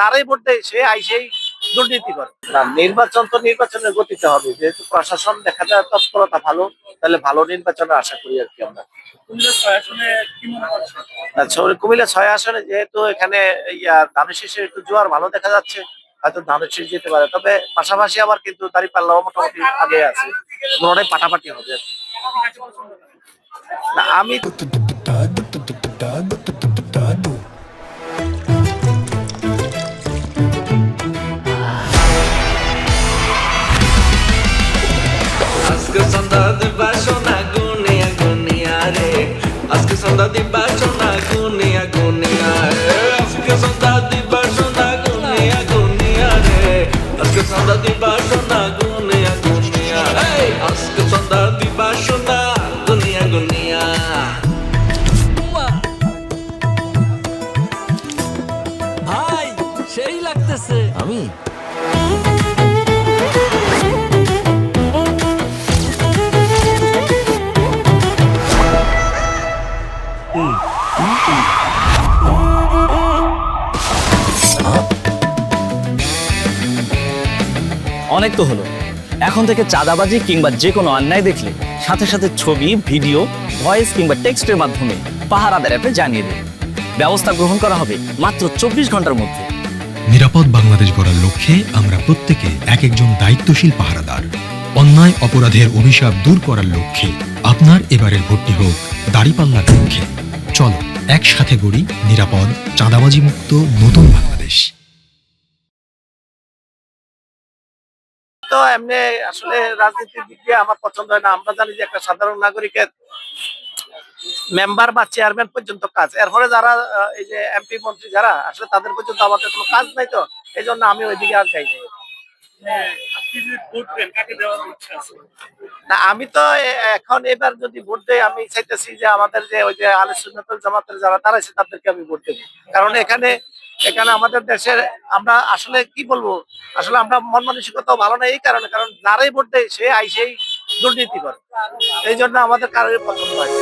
যারাই ভোট দেয় সে আইসেই দুর্নীতি করে। না, নির্বাচন তো নির্বাচনের গতিতে হবে, যেহেতু প্রশাসন দেখা যায় তৎপরতা ভালো, তাহলে ভালো নির্বাচনের আশা করি আর কি আমরা। আচ্ছা, কুমিল্লা 6 আসনে যেহেতু এখানে ধানের শীষে একটু জোয়ার ভালো দেখা যাচ্ছে, হয়তো ধানের শীষ যেতে পারে, তবে পাশাপাশি আবার কিন্তু দাঁড়িপাল্লাও মোটামুটি আগে আছে, দুটোটাই পাটাপাটি হবে আর কি। না, আমি আজকে সন্ধ্যা দিবা সোনা গুনিয়া গুনিয়া রে, আজকে সন্ধ্যা দিবা সোনা গুনিয়া গুনিয়া রে, আজকে সন্ধ্যা দিবা সোনা গুনিয়া গুনিয়া রে, আজকে সন্ধ্যা দিবা সোনা গুনিয়া গুনিয়া, আজকে সন্ধ্যা দিবা সোনা গুনিয়া গুনিয়া। ভাই সেই লাগতেছে। আমি অনেক তো হলো, এখন থেকে চাঁদাবাজি কিংবা যে কোনো অন্যায় দেখলে সাথে সাথে ছবি, ভিডিও, ভয়েস কিংবা টেক্সটের মাধ্যমে পাহারাদার অ্যাপে জানিয়ে দেবে। ব্যবস্থা গ্রহণ করা হবে মাত্র 24 ঘন্টার মধ্যে। নিরাপদ বাংলাদেশ গড়ার লক্ষ্যে আমরা প্রত্যেকে এক একজন দায়িত্বশীল পাহারাদার। অন্যায় অপরাধের অভিশাপ দূর করার লক্ষ্যে আপনার এবারের ভোটটি হোক দাঁড়িপাল্লার পক্ষে। চলো একসাথে গড়ি নিরাপদ, চাঁদাবাজি মুক্ত নতুন বাংলাদেশ। তো এমনি আসলে রাজনীতির দিক দিয়ে আমার পছন্দ হয় না। আমরা জানি যে একটা সাধারণ নাগরিকের মেম্বার বা চেয়ারম্যান পর্যন্ত কাজ, এরপরে যারা এই যে এমপি মন্ত্রী যারা আসলে তাদের পর্যন্ত আমাদের কোনো কাজ নাই, তো এই জন্য আমি ওইদিকে আর যাই নাই। না, আমি তো এখন এবার যদি ভোট দেই, আমি চাইতেছি যে আমাদের যে ওই যে আহলে সুন্নাত ওয়াল জামাতের যারা তারা আছে তাদেরকে আমি ভোট দেবো। কারণ এখানে এখানে আমাদের দেশের আমরা আসলে কি বলবো, আসলে আমরা মন মানসিকতাও ভালো না এই কারণে, কারণ যারাই ভোট দেয় সে আইসেই দুর্নীতি করে, এই জন্য আমাদের কারোর পছন্দ হয়।